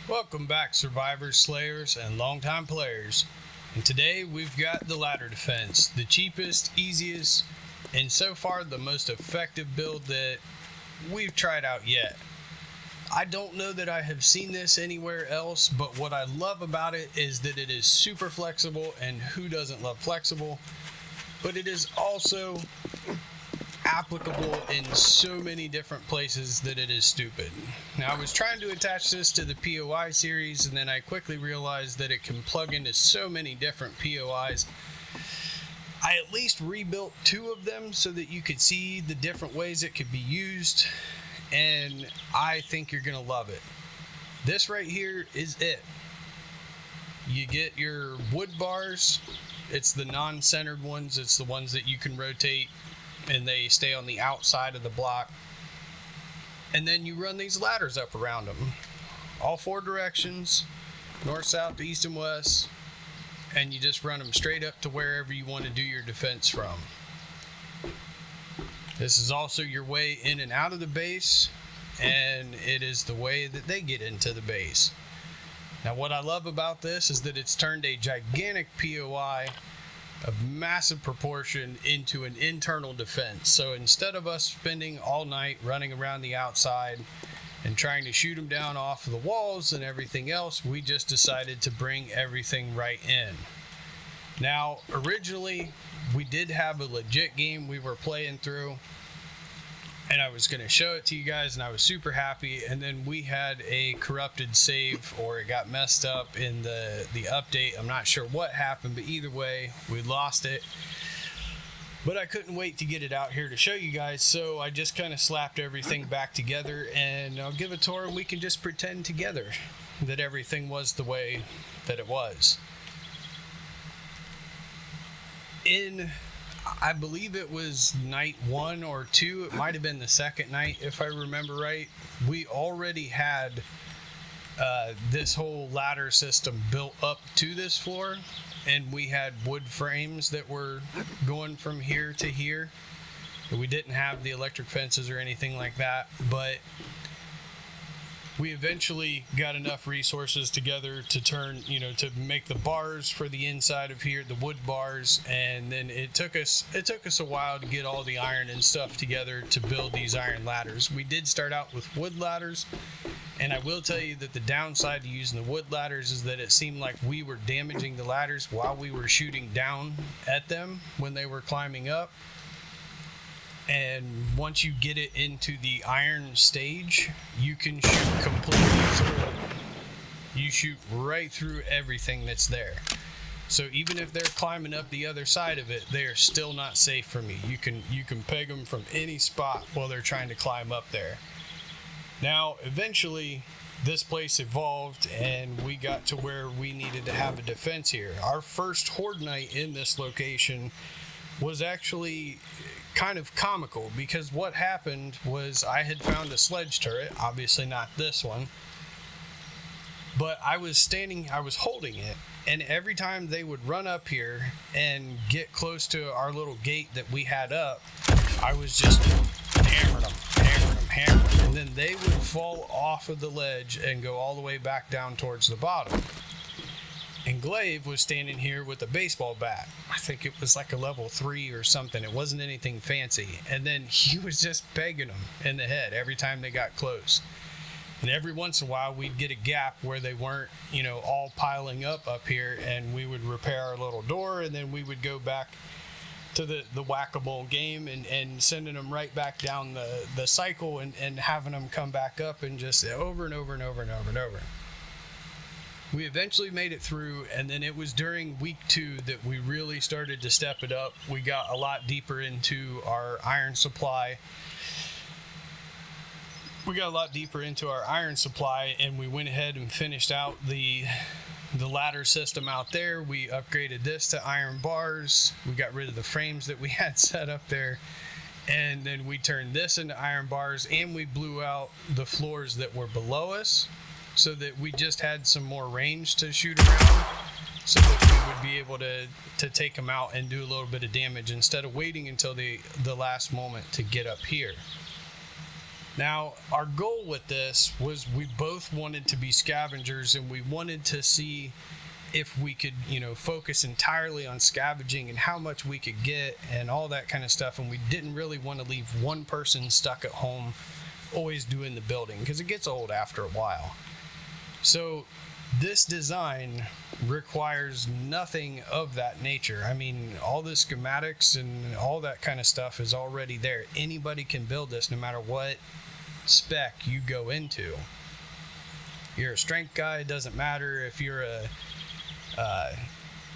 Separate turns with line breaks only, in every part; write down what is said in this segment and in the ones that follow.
Welcome back, survivors, slayers, and longtime players. And today we've got the ladder defense, the cheapest, easiest, and so far the most effective build that we've tried out yet. I don't know that I have seen this anywhere else, but what I love about it is that it is super flexible, and who doesn't love flexible? But it is also applicable in so many different places that it is stupid. Now, I was trying to attach this to the POI series, and then I quickly realized that it can plug into so many different POIs. I at least rebuilt 2 of them so that you could see the different ways it could be used, and I think you're going to love it. This right here is it. You get your wood bars. It's the non-centered ones. It's the ones that you can rotate and they stay on the outside of the block. And then you run these ladders up around them. All 4 directions, north, south, east, and west. And you just run them straight up to wherever you want to do your defense from. This is also your way in and out of the base, and it is the way that they get into the base. Now, what I love about this is that it's turned a gigantic POI of massive proportion into an internal defense. So instead of us spending all night running around the outside and trying to shoot them down off of the walls and everything else, we just decided to bring everything right in. Now, originally, we did have a legit game we were playing through, and I was going to show it to you guys, and I was super happy, and then we had a corrupted save, or it got messed up in the update. I'm not sure what happened, but either way, we lost it. But I couldn't wait to get it out here to show you guys, so I just kind of slapped everything back together, and I'll give a tour, and we can just pretend together that everything was the way that it was. I believe it was night 1 or 2. It might have been the second night, if I remember right. We already had this whole ladder system built up to this floor, and we had wood frames that were going from here to here. We didn't have the electric fences or anything like that, but we eventually got enough resources together to to make the bars for the inside of here, the wood bars, and then it took us a while to get all the iron and stuff together to build these iron ladders. We did start out with wood ladders, and I will tell you that the downside to using the wood ladders is that it seemed like we were damaging the ladders while we were shooting down at them when they were climbing up. And once you get it into the iron stage, you can shoot completely through it. You shoot right through everything that's there. So even if they're climbing up the other side of it, they are still not safe from you. You can peg them from any spot while they're trying to climb up there. Now, eventually, this place evolved, and we got to where we needed to have a defense here. Our first horde night in this location was actually kind of comical, because what happened was I had found a sledge turret, obviously not this one, but I was holding it, and every time they would run up here and get close to our little gate that we had up, I was just hammering them, and then they would fall off of the ledge and go all the way back down towards the bottom. And Glaive was standing here with a baseball bat. I think it was like a level 3 or something. It wasn't anything fancy. And then he was just pegging them in the head every time they got close. And every once in a while, we'd get a gap where they weren't, all piling up here, and we would repair our little door, and then we would go back to the whack-a-mole game and sending them right back down the cycle and having them come back up and just over and over and over and over and over. We eventually made it through, and then it was during week 2 that we really started to step it up. We got a lot deeper into our iron supply. And we went ahead and finished out the ladder system out there. We upgraded this to iron bars. We got rid of the frames that we had set up there, and then we turned this into iron bars, and we blew out the floors that were below us, so that we just had some more range to shoot around, so that we would be able to take them out and do a little bit of damage instead of waiting until the last moment to get up here. Now, our goal with this was we both wanted to be scavengers, and we wanted to see if we could, focus entirely on scavenging and how much we could get and all that kind of stuff. And we didn't really want to leave one person stuck at home always doing the building, because it gets old after a while. So this design requires nothing of that nature. I mean, all the schematics and all that kind of stuff is already there. Anybody can build this no matter what spec you go into. You're a strength guy, it doesn't matter. If you're a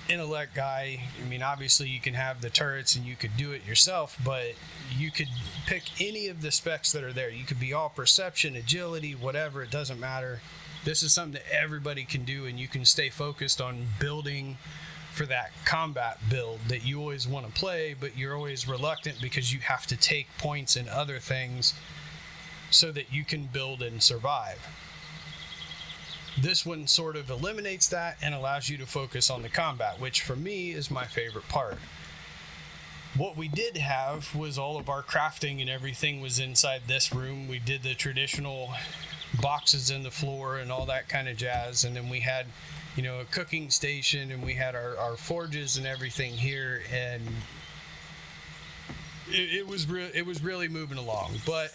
intellect guy, I mean, obviously you can have the turrets and you could do it yourself, but you could pick any of the specs that are there. You could be all perception, agility, whatever, it doesn't matter. This is something that everybody can do, and you can stay focused on building for that combat build that you always want to play, but you're always reluctant because you have to take points in other things so that you can build and survive. This one sort of eliminates that and allows you to focus on the combat, which for me is my favorite part. What we did have was all of our crafting and everything was inside this room. We did the traditional boxes in the floor and all that kind of jazz, and then we had a cooking station, and we had our forges and everything here, and it was really moving along. But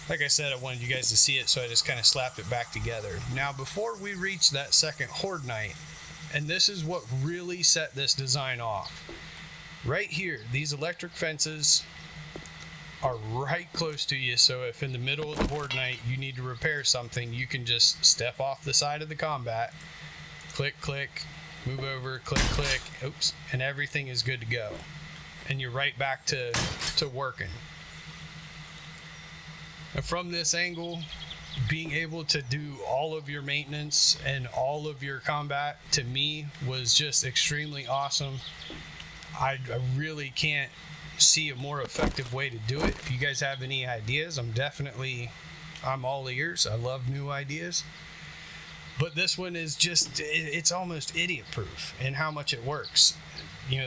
like I said, I wanted you guys to see it, so I just kind of slapped it back together. Now, before we reach that second horde night, and this is what really set this design off, right here, these electric fences are right close to you, so if in the middle of the horde night you need to repair something, you can just step off the side of the combat, click, click, move over, click, click, oops, and everything is good to go. And you're right back to working. And from this angle, being able to do all of your maintenance and all of your combat, to me, was just extremely awesome. I really can't see a more effective way to do it. If you guys have any ideas, I'm all ears. I love new ideas. But this one is just, it's almost idiot proof in how much it works.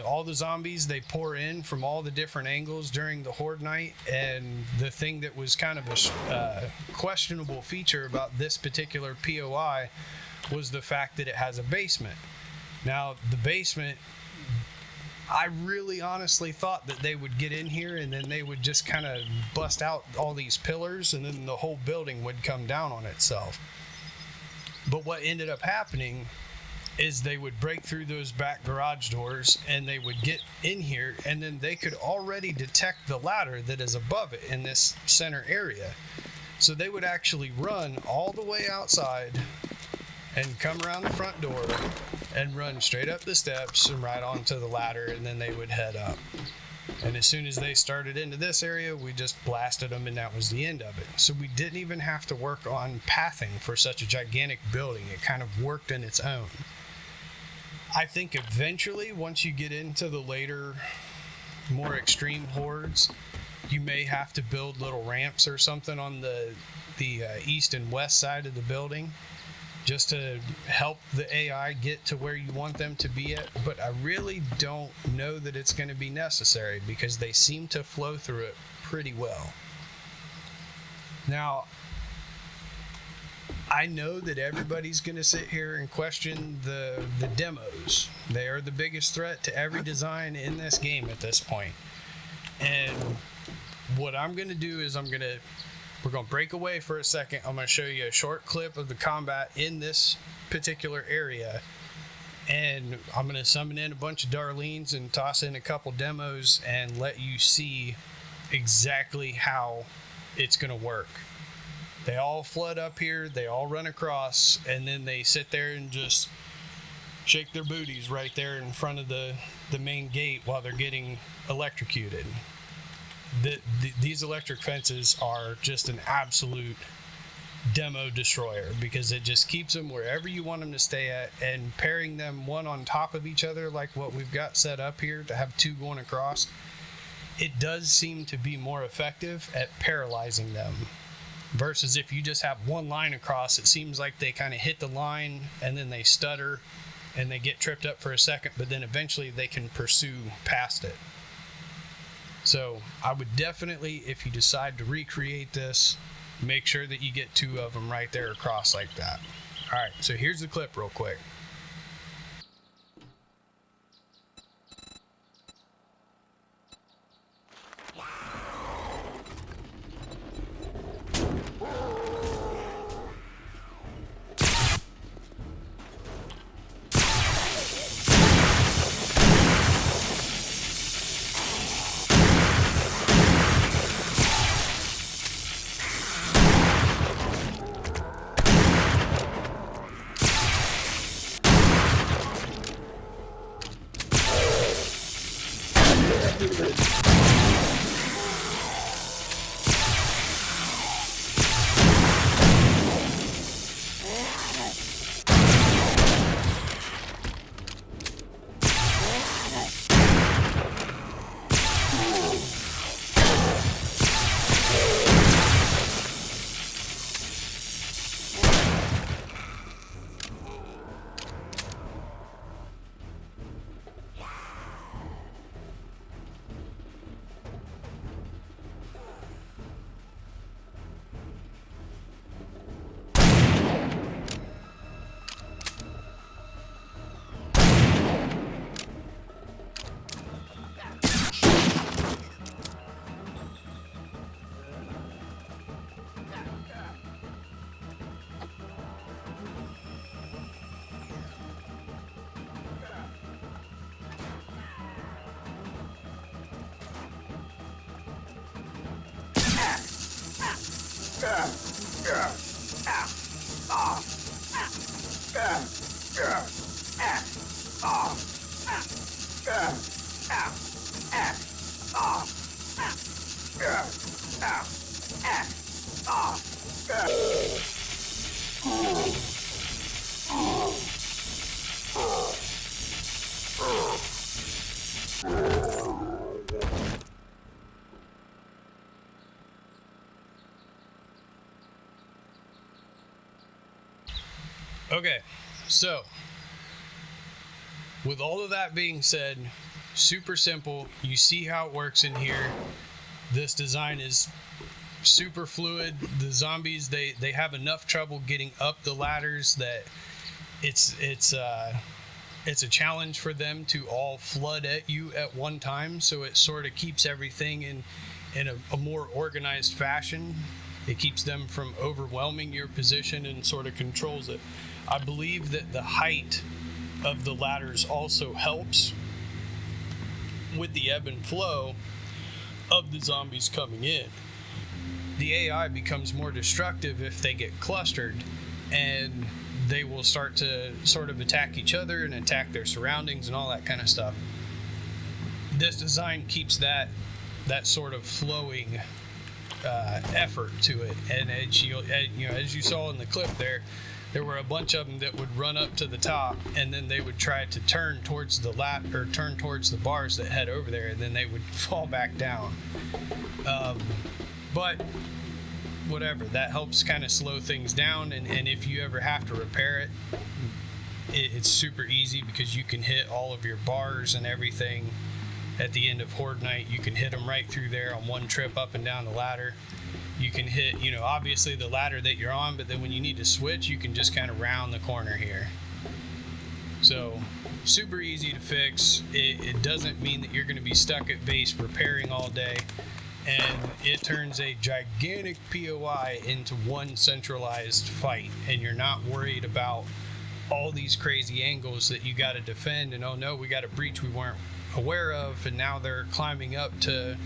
All the zombies, they pour in from all the different angles during the horde night, and the thing that was kind of a questionable feature about this particular POI was the fact that it has a basement. Now, the basement, I really honestly thought that they would get in here and then they would just kind of bust out all these pillars and then the whole building would come down on itself. But what ended up happening is they would break through those back garage doors and they would get in here, and then they could already detect the ladder that is above it in this center area. So they would actually run all the way outside and come around the front door and run straight up the steps and right onto the ladder, and then they would head up. And as soon as they started into this area, we just blasted them, and that was the end of it. So we didn't even have to work on pathing for such a gigantic building. It kind of worked in its own. I think eventually, once you get into the later, more extreme hordes, you may have to build little ramps or something on the east and west side of the building, just to help the AI get to where you want them to be at. But I really don't know that it's going to be necessary, because they seem to flow through it pretty well. Now, I know that everybody's going to sit here and question the demos. They are the biggest threat to every design in this game at this point. And what I'm going to do is we're going to break away for a second. I'm going to show you a short clip of the combat in this particular area. And I'm going to summon in a bunch of Darlenes and toss in a couple demos and let you see exactly how it's going to work. They all flood up here, they all run across, and then they sit there and just shake their booties right there in front of the main gate while they're getting electrocuted. These electric fences are just an absolute demo destroyer, because it just keeps them wherever you want them to stay at, and pairing them one on top of each other like what we've got set up here to have two going across, it does seem to be more effective at paralyzing them. Versus if you just have one line across, it seems like they kind of hit the line and then they stutter and they get tripped up for a second, but then eventually they can pursue past it. So I would definitely, if you decide to recreate this, make sure that you get 2 of them right there across like that. All right, so here's the clip real quick. Okay, so with all of that being said, super simple. You see how it works in here. This design is super fluid. The zombies, they have enough trouble getting up the ladders that it's a challenge for them to all flood at you at one time. So it sort of keeps everything in a more organized fashion. It keeps them from overwhelming your position and sort of controls it. I believe that the height of the ladders also helps with the ebb and flow of the zombies coming in. The AI becomes more destructive if they get clustered, and they will start to sort of attack each other and attack their surroundings and all that kind of stuff. This design keeps that sort of flowing effort to it, and as you saw in the clip there were a bunch of them that would run up to the top, and then they would try to turn towards the turn towards the bars that head over there, and then they would fall back down. But whatever, that helps kind of slow things down, and if you ever have to repair it, it's super easy because you can hit all of your bars and everything at the end of Horde Night. You can hit them right through there on one trip up and down the ladder. You can hit, obviously the ladder that you're on, but then when you need to switch, you can just kind of round the corner here. So super easy to fix. It doesn't mean that you're going to be stuck at base repairing all day, and it turns a gigantic POI into one centralized fight, and you're not worried about all these crazy angles that you got to defend, and oh no, we got a breach we weren't aware of, and now they're climbing up to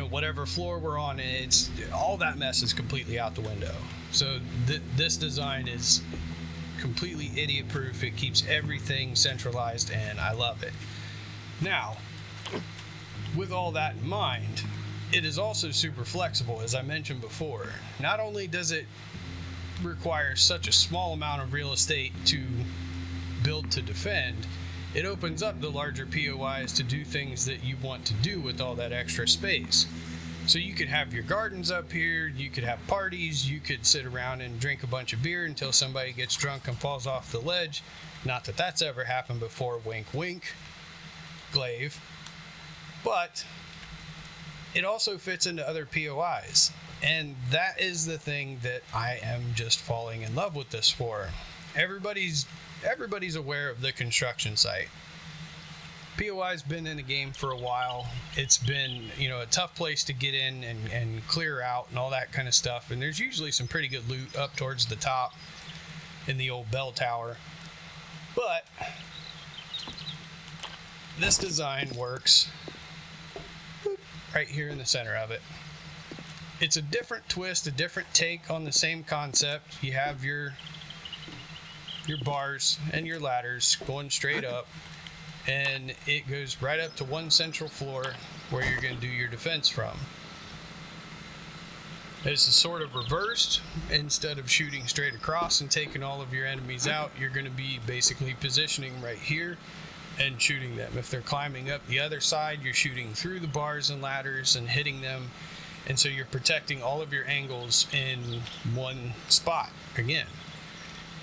whatever floor we're on, and it's all that mess is completely out the window. So this design is completely idiot proof. It keeps everything centralized, and I love it. Now, with all that in mind, it is also super flexible, as I mentioned before. Not only does it require such a small amount of real estate to build to defend, it opens up the larger POIs to do things that you want to do with all that extra space. So you could have your gardens up here, you could have parties, you could sit around and drink a bunch of beer until somebody gets drunk and falls off the ledge. Not that that's ever happened before, wink wink, glaive. But it also fits into other POIs. And that is the thing that I am just falling in love with this for. Everybody's aware of the construction site. POI's been in the game for a while. It's been, a tough place to get in and clear out and all that kind of stuff. And there's usually some pretty good loot up towards the top in the old bell tower. But this design works right here in the center of it. It's a different twist, a different take on the same concept. You have your bars and your ladders going straight up, and it goes right up to one central floor where you're going to do your defense from. This is sort of reversed. Instead of shooting straight across and taking all of your enemies out, you're going to be basically positioning right here and shooting them. If they're climbing up the other side, you're shooting through the bars and ladders and hitting them. And so you're protecting all of your angles in one spot again.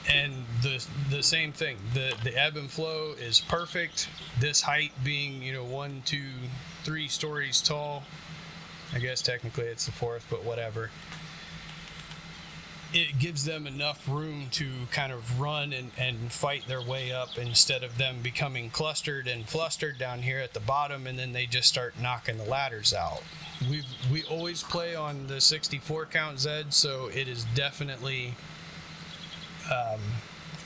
And the same thing, the ebb and flow is perfect. This height being 1, 2, 3 stories tall, I guess technically it's the fourth, but whatever, it gives them enough room to kind of run and fight their way up, instead of them becoming clustered and flustered down here at the bottom, and then they just start knocking the ladders out. We always play on the 64 count Zed, so it is definitely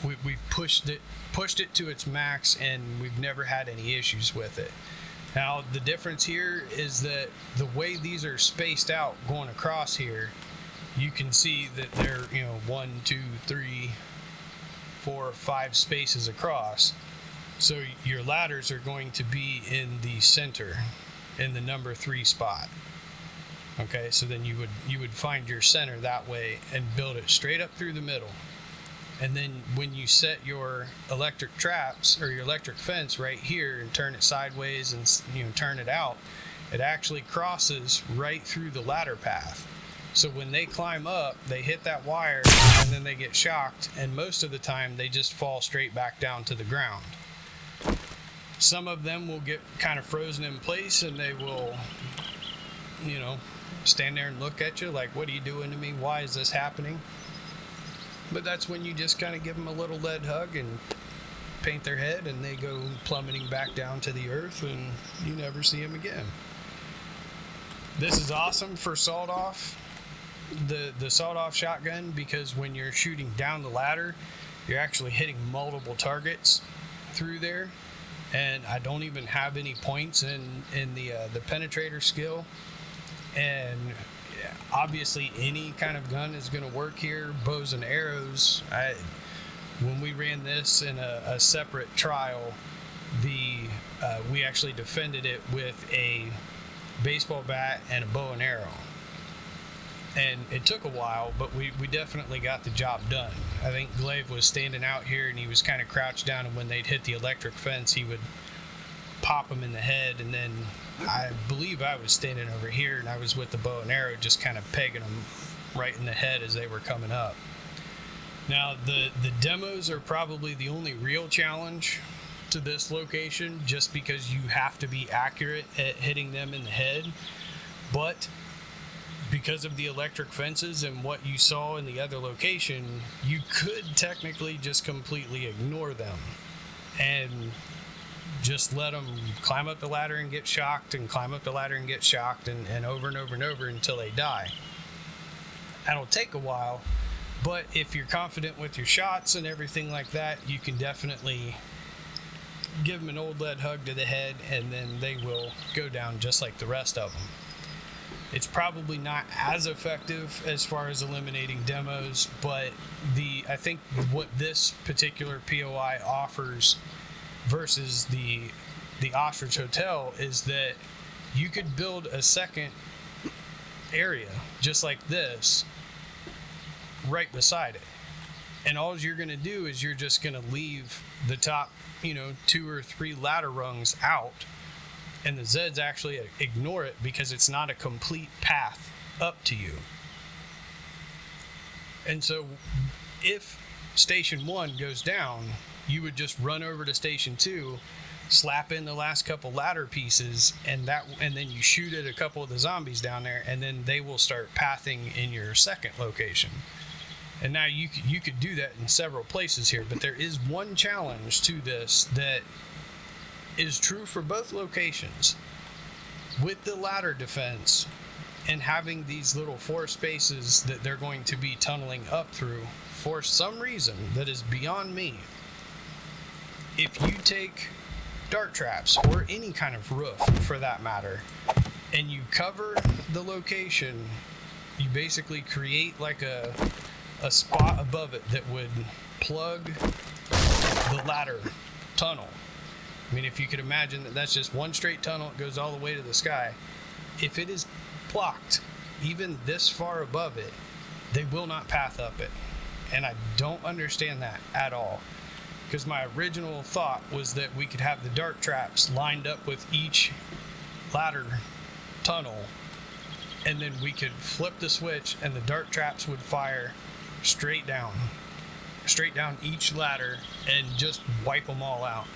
we've pushed it to its max, and we've never had any issues with it. Now the difference here is that the way these are spaced out going across here, you can see that they're 1, 2, 3, 4, 5 spaces across. So your ladders are going to be in the center, in the number 3 spot. Okay, so then you would find your center that way and build it straight up through the middle. And then when you set your electric traps or your electric fence right here and turn it sideways and turn it out, it actually crosses right through the ladder path. So when they climb up, they hit that wire and then they get shocked, and most of the time they just fall straight back down to the ground. Some of them will get kind of frozen in place, and they will stand there and look at you like, what are you doing to me? Why is this happening? But that's when you just kind of give them a little lead hug and paint their head, and they go plummeting back down to the earth, and you never see them again. This is awesome for sawed-off, the sawed-off shotgun, because when you're shooting down the ladder, you're actually hitting multiple targets through there. And I don't even have any points in the penetrator skill. And obviously any kind of gun is going to work here. Bows and arrows. When we ran this in a separate trial, we actually defended it with a baseball bat and a bow and arrow. And it took a while, but we definitely got the job done. I think Glaive was standing out here, and he was kind of crouched down, and when they'd hit the electric fence, he would pop them in the head. And then I believe I was standing over here, and I was with the bow and arrow just kind of pegging them right in the head as they were coming up. Now, the demos are probably the only real challenge to this location, just because you have to be accurate at hitting them in the head. But because of the electric fences and what you saw in the other location, you could technically just completely ignore them and just let them climb up the ladder and get shocked, and climb up the ladder and get shocked, and over and over and over until they die. That'll take a while, but if you're confident with your shots and everything like that, you can definitely give them an old lead hug to the head, and then they will go down just like the rest of them. It's probably not as effective as far as eliminating demos, but I think what this particular POI offers versus the Ostrich Hotel is that you could build a second area just like this right beside it. And all you're going to do is you're just going to leave the top, 2 or 3 ladder rungs out. And the Zeds actually ignore it because it's not a complete path up to you. And so if Station 1 goes down, you would just run over to Station 2, slap in the last couple ladder pieces, and then you shoot at a couple of the zombies down there, and then they will start pathing in your second location. And now you could do that in several places here, but there is one challenge to this that is true for both locations. With the ladder defense and having these little 4 spaces that they're going to be tunneling up through, for some reason that is beyond me, if you take dart traps or any kind of roof for that matter, and you cover the location, you basically create like a spot above it that would plug the ladder tunnel. I mean, if you could imagine that that's just one straight tunnel, it goes all the way to the sky. If it is blocked even this far above it, they will not path up it. And I don't understand that at all, because my original thought was that we could have the dart traps lined up with each ladder tunnel, and then we could flip the switch and the dart traps would fire straight down each ladder and just wipe them all out.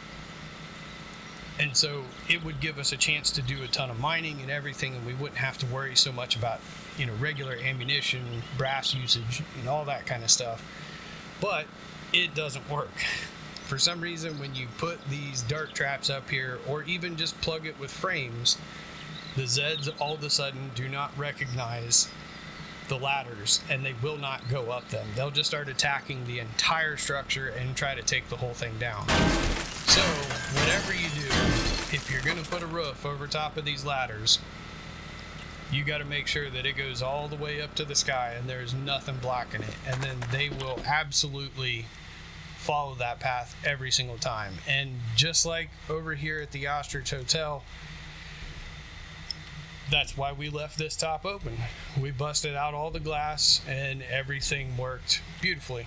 And so it would give us a chance to do a ton of mining and everything, and we wouldn't have to worry so much about, regular ammunition, brass usage, and all that kind of stuff. But it doesn't work. For some reason, when you put these dart traps up here, or even just plug it with frames, the Zeds all of a sudden do not recognize the ladders, and they will not go up them. They'll just start attacking the entire structure and try to take the whole thing down. So whatever you do, if you're going to put a roof over top of these ladders, you got to make sure that it goes all the way up to the sky and there's nothing blocking it, and then they will absolutely follow that path every single time. And just like over here at the Ostrich Hotel, that's why we left this top open. We busted out all the glass and everything worked beautifully.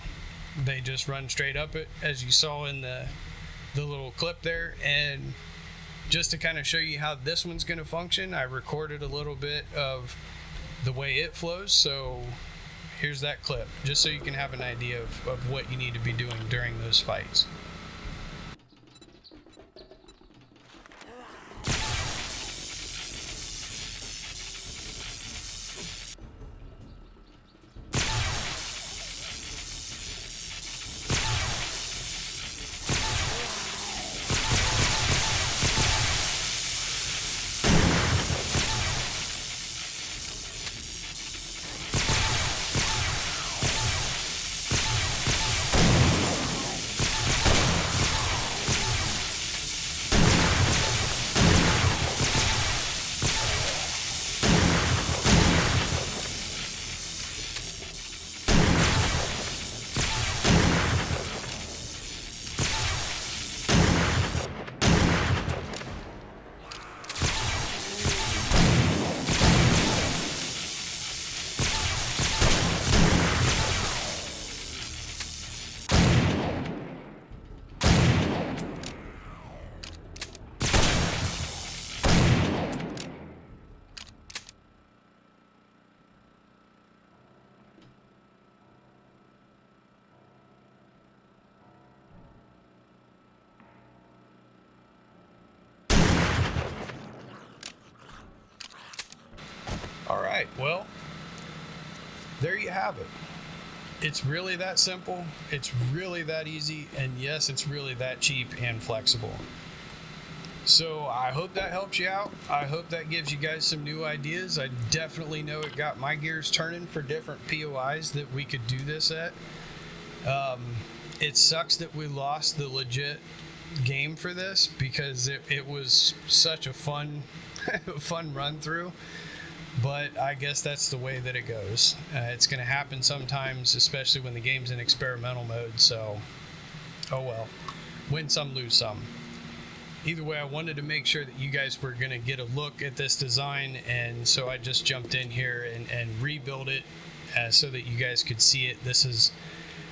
They just run straight up it, as you saw in the little clip there. And just to kind of show you how this one's going to function, I recorded a little bit of the way it flows. So here's that clip, just so you can have an idea of what you need to be doing during those fights. Alright, well, there you have it. It's really that simple, it's really that easy, and yes, it's really that cheap and flexible. So I hope that helps you out. I hope that gives you guys some new ideas. I definitely know it got my gears turning for different POIs that we could do this at. It sucks that we lost the legit game for this, because it was such a fun run through. But I guess that's the way that it goes. It's going to happen sometimes, especially when the game's in experimental mode. So, oh well. Win some, lose some. Either way, I wanted to make sure that you guys were going to get a look at this design, and so I just jumped in here and rebuilt it so that you guys could see it. This is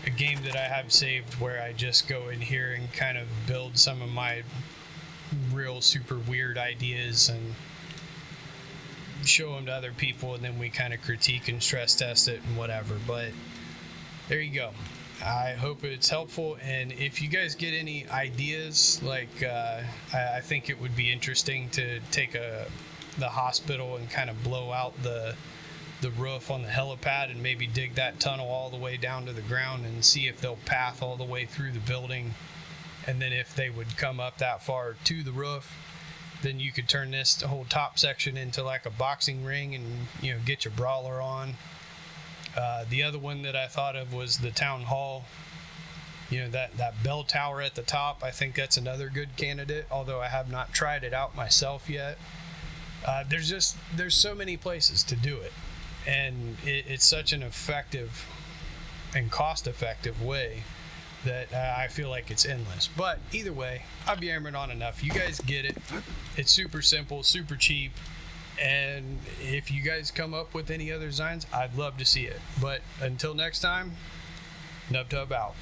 a game that I have saved where I just go in here and kind of build some of my real super weird ideas and show them to other people, and then we kind of critique and stress test it and whatever. But there you go. I hope it's helpful. And if you guys get any ideas, like I think it would be interesting to take the hospital and kind of blow out the roof on the helipad and maybe dig that tunnel all the way down to the ground and see if they'll path all the way through the building. And then if they would come up that far to the roof, then you could turn this whole top section into like a boxing ring and, you know, get your brawler on. The other one that I thought of was the town hall. You know, that bell tower at the top. I think that's another good candidate, although I have not tried it out myself yet. There's so many places to do it, and it's such an effective and cost-effective way that I feel like it's endless. But either way, I've yammered on enough. You guys get it. It's super simple, super cheap. And if you guys come up with any other designs, I'd love to see it. But until next time, NubTub out.